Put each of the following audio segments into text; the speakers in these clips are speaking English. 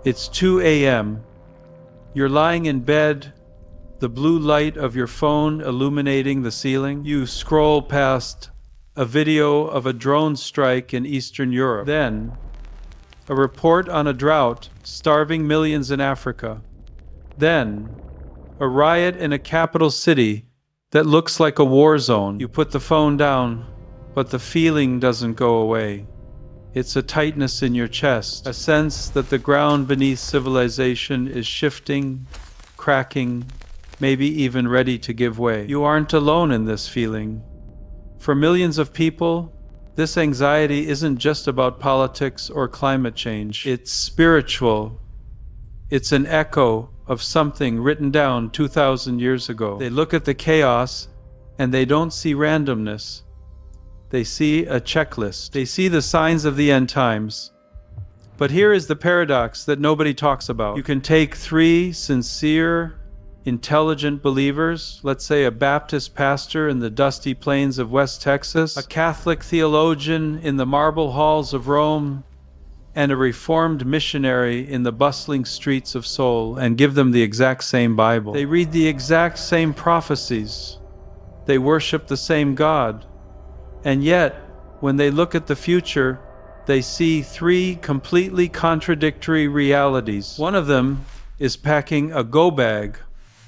It's 2 a.m. You're lying in bed, the blue light of your phone illuminating the ceiling. You scroll past a video of a drone strike in Eastern Europe. Then, a report on a drought starving millions in Africa. Then, a riot in a capital city that looks like a war zone. You put the phone down, but the feeling doesn't go away. It's a tightness in your chest, a sense that the ground beneath civilization is shifting, cracking, maybe even ready to give way. You aren't alone in this feeling. For millions of people, this anxiety isn't just about politics or climate change. It's spiritual. It's an echo of something written down 2,000 years ago. They look at the chaos and they don't see randomness. They see a checklist. They see the signs of the end times. But here is the paradox that nobody talks about. You can take 3 sincere, intelligent believers, let's say a Baptist pastor in the dusty plains of West Texas, a Catholic theologian in the marble halls of Rome, and a Reformed missionary in the bustling streets of Seoul, and give them the exact same Bible. They read the exact same prophecies. They worship the same God. And yet, when they look at the future, they see 3 completely contradictory realities. One of them is packing a go bag,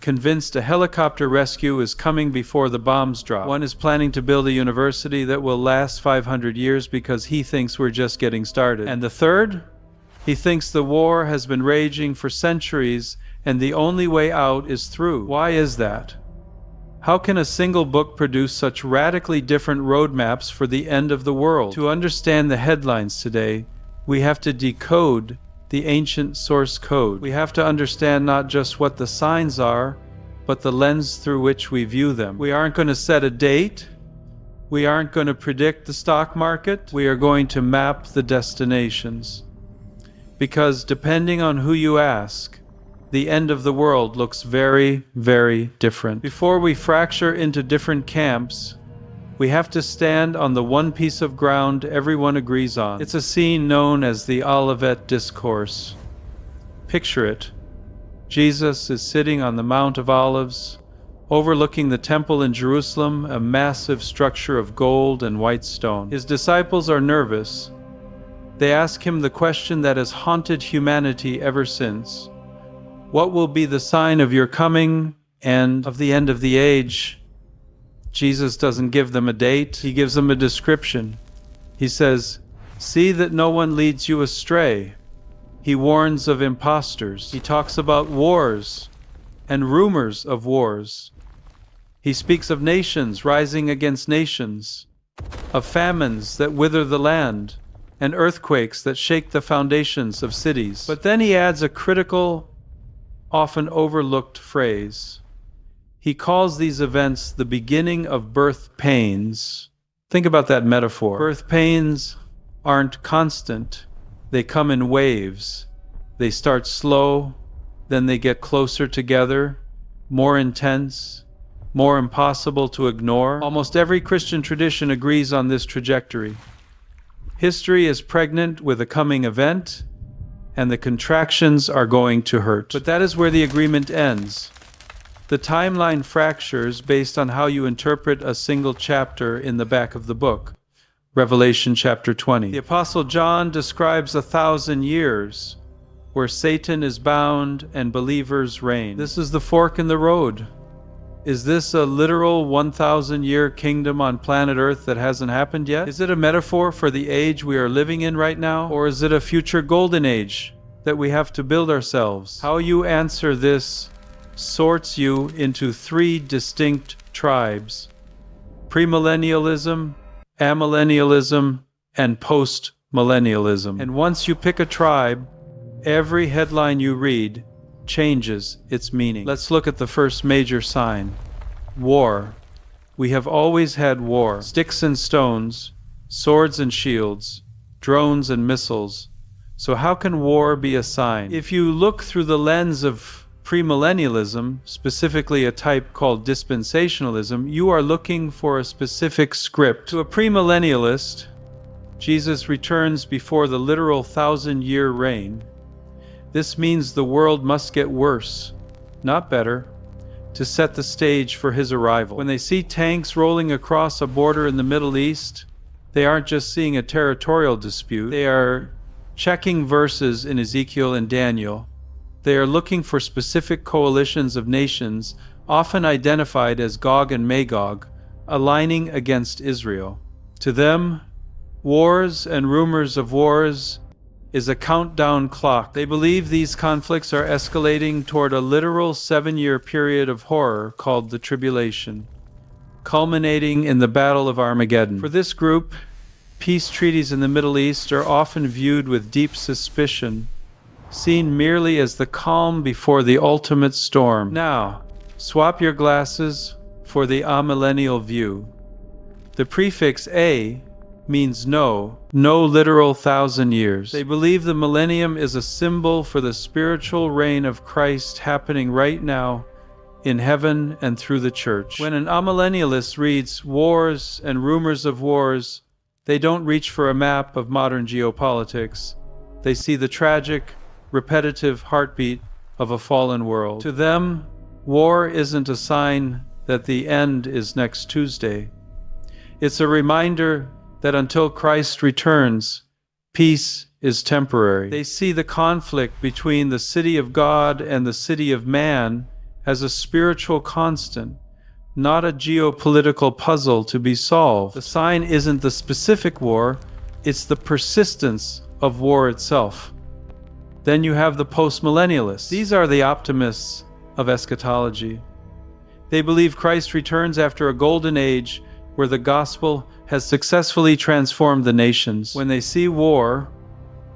convinced a helicopter rescue is coming before the bombs drop. One is planning to build a university that will last 500 years because he thinks we're just getting started. And the third? He thinks the war has been raging for centuries and the only way out is through. Why is that? How can a single book produce such radically different roadmaps for the end of the world? To understand the headlines today, we have to decode the ancient source code. We have to understand not just what the signs are, but the lens through which we view them. We aren't going to set a date. We aren't going to predict the stock market. We are going to map the destinations. Because depending on who you ask, the end of the world looks very, very different. Before we fracture into different camps, we have to stand on the one piece of ground everyone agrees on. It's a scene known as the Olivet Discourse. Picture it. Jesus is sitting on the Mount of Olives, overlooking the temple in Jerusalem, a massive structure of gold and white stone. His disciples are nervous. They ask him the question that has haunted humanity ever since. What will be the sign of your coming and of the end of the age? Jesus doesn't give them a date, he gives them a description. He says, "See that no one leads you astray." He warns of impostors. He talks about wars and rumors of wars. He speaks of nations rising against nations, of famines that wither the land, and earthquakes that shake the foundations of cities. But then he adds a critical, often overlooked phrase. He calls these events the beginning of birth pains. Think about that metaphor. Birth pains aren't constant. They come in waves. They start slow, then they get closer together, more intense, more impossible to ignore. Almost every Christian tradition agrees on this trajectory. History is pregnant with a coming event, and the contractions are going to hurt. But that is where the agreement ends. The timeline fractures based on how you interpret a single chapter in the back of the book. Revelation chapter 20. The Apostle John describes 1,000 years where Satan is bound and believers reign. This is the fork in the road. Is this a literal 1,000-year kingdom on planet Earth that hasn't happened yet? Is it a metaphor for the age we are living in right now? Or is it a future golden age that we have to build ourselves? How you answer this sorts you into 3 distinct tribes: premillennialism, amillennialism, and postmillennialism. And once you pick a tribe, every headline you read changes its meaning. Let's look at the first major sign: war. We have always had war. Sticks and stones, swords and shields, drones and missiles. So how can war be a sign? If you look through the lens of premillennialism, specifically a type called dispensationalism, you are looking for a specific script. To a premillennialist, Jesus returns before the literal 1,000-year reign. This means the world must get worse, not better, to set the stage for his arrival. When they see tanks rolling across a border in the Middle East, they aren't just seeing a territorial dispute. They are checking verses in Ezekiel and Daniel. They are looking for specific coalitions of nations, often identified as Gog and Magog, aligning against Israel. To them, wars and rumors of wars is a countdown clock. They believe these conflicts are escalating toward a literal 7-year period of horror called the Tribulation, culminating in the Battle of Armageddon. For this group, peace treaties in the Middle East are often viewed with deep suspicion, seen merely as the calm before the ultimate storm. Now, swap your glasses for the amillennial view. The prefix A means no literal 1,000 years. They believe the millennium is a symbol for the spiritual reign of Christ happening right now in heaven and through the church. When an amillennialist reads wars and rumors of wars, they don't reach for a map of modern geopolitics. They see the tragic, repetitive heartbeat of a fallen world. To them, war isn't a sign that the end is next Tuesday. It's a reminder that until Christ returns, peace is temporary. They see the conflict between the city of God and the city of man as a spiritual constant, not a geopolitical puzzle to be solved. The sign isn't the specific war, it's the persistence of war itself. Then you have the postmillennialists. These are the optimists of eschatology. They believe Christ returns after a golden age where the gospel has successfully transformed the nations. When they see war,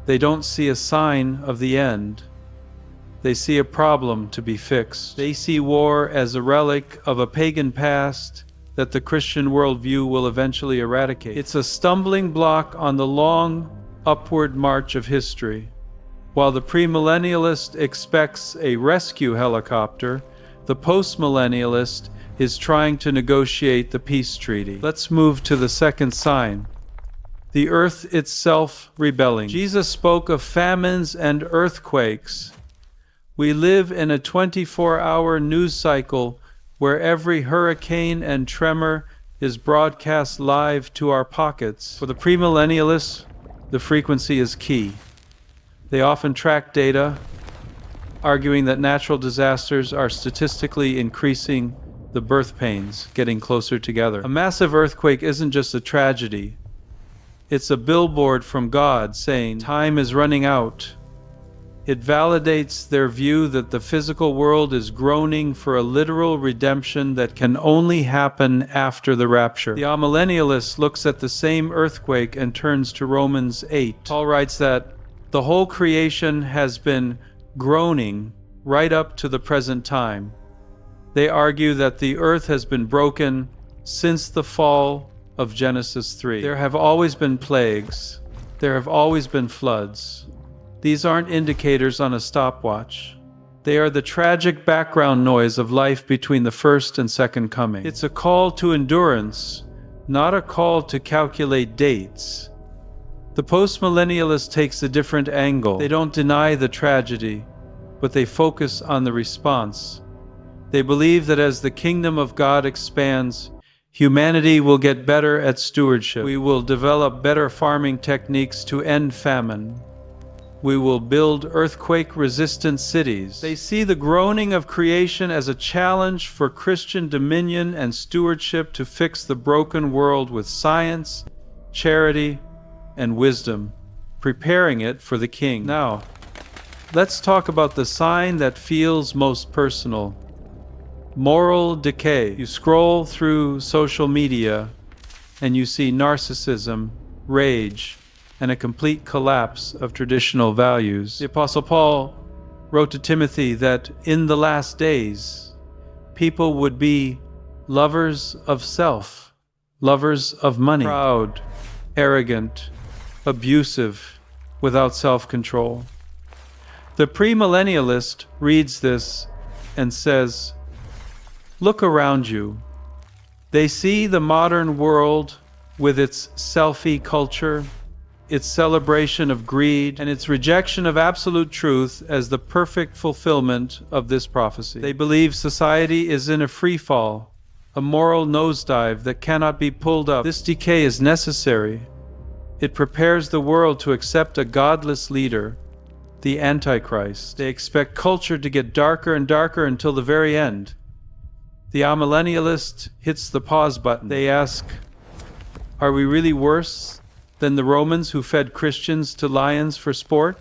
they don't see a sign of the end. They see a problem to be fixed. They see war as a relic of a pagan past that the Christian worldview will eventually eradicate. It's a stumbling block on the long, upward march of history. While the premillennialist expects a rescue helicopter, the postmillennialist is trying to negotiate the peace treaty. Let's move to the second sign. The earth itself rebelling. Jesus spoke of famines and earthquakes. We live in a 24-hour news cycle where every hurricane and tremor is broadcast live to our pockets. For the premillennialists, the frequency is key. They often track data, arguing that natural disasters are statistically increasing the birth pains, getting closer together. A massive earthquake isn't just a tragedy. It's a billboard from God saying, time is running out. It validates their view that the physical world is groaning for a literal redemption that can only happen after the rapture. The amillennialist looks at the same earthquake and turns to Romans 8. Paul writes that the whole creation has been groaning right up to the present time. They argue that the earth has been broken since the fall of Genesis 3. There have always been plagues. There have always been floods. These aren't indicators on a stopwatch. They are the tragic background noise of life between the first and second coming. It's a call to endurance, not a call to calculate dates. The postmillennialist takes a different angle. They don't deny the tragedy, but they focus on the response. They believe that as the kingdom of God expands, humanity will get better at stewardship. We will develop better farming techniques to end famine. We will build earthquake-resistant cities. They see the groaning of creation as a challenge for Christian dominion and stewardship to fix the broken world with science, charity, and wisdom, preparing it for the King. Now, let's talk about the sign that feels most personal. Moral decay. You scroll through social media and you see narcissism, rage, and a complete collapse of traditional values. The Apostle Paul wrote to Timothy that in the last days, people would be lovers of self, lovers of money, proud, arrogant, abusive, without self-control. The premillennialist reads this and says, look around you. They see the modern world with its selfie culture, its celebration of greed, and its rejection of absolute truth as the perfect fulfillment of this prophecy. They believe society is in a free fall, a moral nosedive that cannot be pulled up. This decay is necessary. It prepares the world to accept a godless leader, the Antichrist. They expect culture to get darker and darker until the very end. The amillennialist hits the pause button. They ask, are we really worse than the Romans who fed Christians to lions for sport?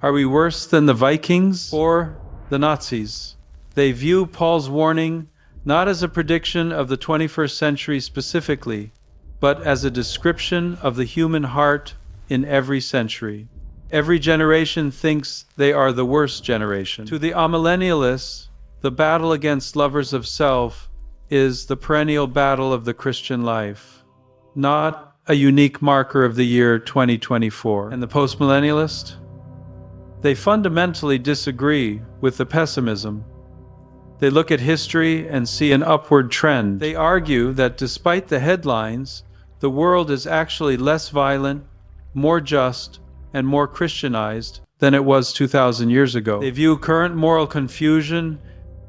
Are we worse than the Vikings or the Nazis? They view Paul's warning not as a prediction of the 21st century specifically, but as a description of the human heart in every century. Every generation thinks they are the worst generation. To the amillennialists, the battle against lovers of self is the perennial battle of the Christian life, not a unique marker of the year 2024. And the postmillennialist? They fundamentally disagree with the pessimism. They look at history and see an upward trend. They argue that despite the headlines, the world is actually less violent, more just, and more Christianized than it was 2,000 years ago. They view current moral confusion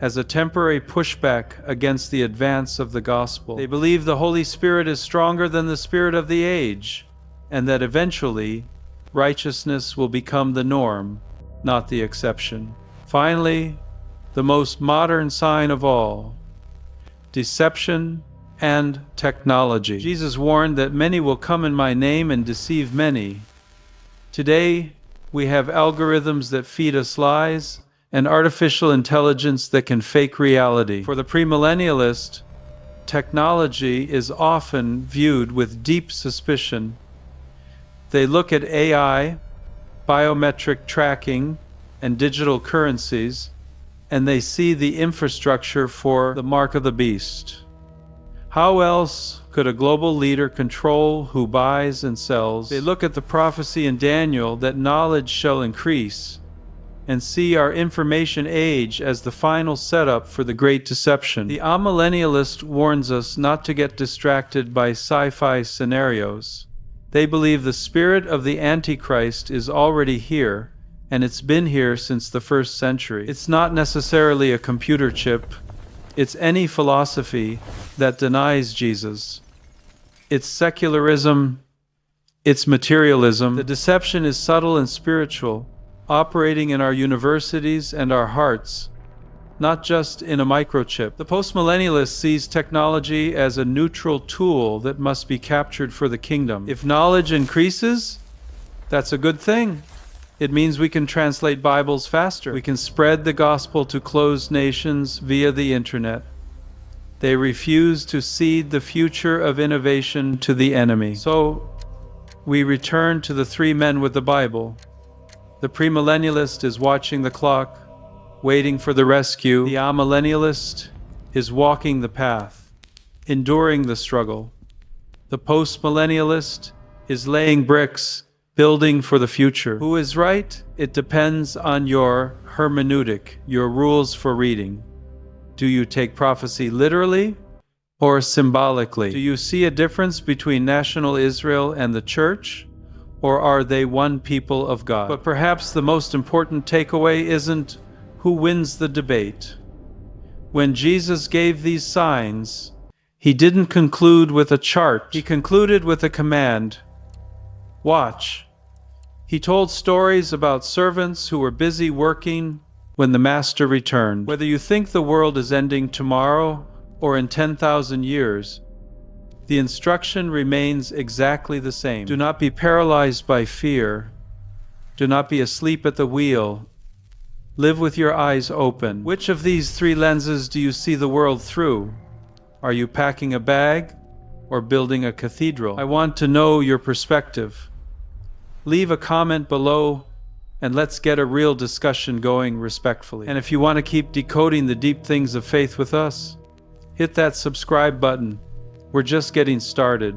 as a temporary pushback against the advance of the gospel. They believe the Holy Spirit is stronger than the spirit of the age, and that eventually, righteousness will become the norm, not the exception. Finally, the most modern sign of all, deception and technology. Jesus warned that many will come in my name and deceive many. Today, we have algorithms that feed us lies and artificial intelligence that can fake reality. For the premillennialist, technology is often viewed with deep suspicion. They look at AI, biometric tracking, and digital currencies, and they see the infrastructure for the mark of the beast. How else could a global leader control who buys and sells? They look at the prophecy in Daniel that knowledge shall increase, and see our information age as the final setup for the great deception. The amillennialist warns us not to get distracted by sci-fi scenarios. They believe the spirit of the Antichrist is already here, and it's been here since the 1st century. It's not necessarily a computer chip. It's any philosophy that denies Jesus. It's secularism. It's materialism. The deception is subtle and spiritual, operating in our universities and our hearts, not just in a microchip. The postmillennialist sees technology as a neutral tool that must be captured for the kingdom. If knowledge increases, that's a good thing. It means we can translate Bibles faster. We can spread the gospel to closed nations via the internet. They refuse to cede the future of innovation to the enemy. So, we return to the three men with the Bible. The premillennialist is watching the clock, waiting for the rescue. The amillennialist is walking the path, enduring the struggle. The postmillennialist is laying bricks, building for the future. Who is right? It depends on your hermeneutic, your rules for reading. Do you take prophecy literally or symbolically? Do you see a difference between national Israel and the church? Or are they one people of God? But perhaps the most important takeaway isn't who wins the debate. When Jesus gave these signs, he didn't conclude with a chart. He concluded with a command. Watch. He told stories about servants who were busy working when the master returned. Whether you think the world is ending tomorrow or in 10,000 years, the instruction remains exactly the same. Do not be paralyzed by fear. Do not be asleep at the wheel. Live with your eyes open. Which of these three lenses do you see the world through? Are you packing a bag or building a cathedral? I want to know your perspective. Leave a comment below and let's get a real discussion going respectfully. And if you want to keep decoding the deep things of faith with us, hit that subscribe button. We're just getting started.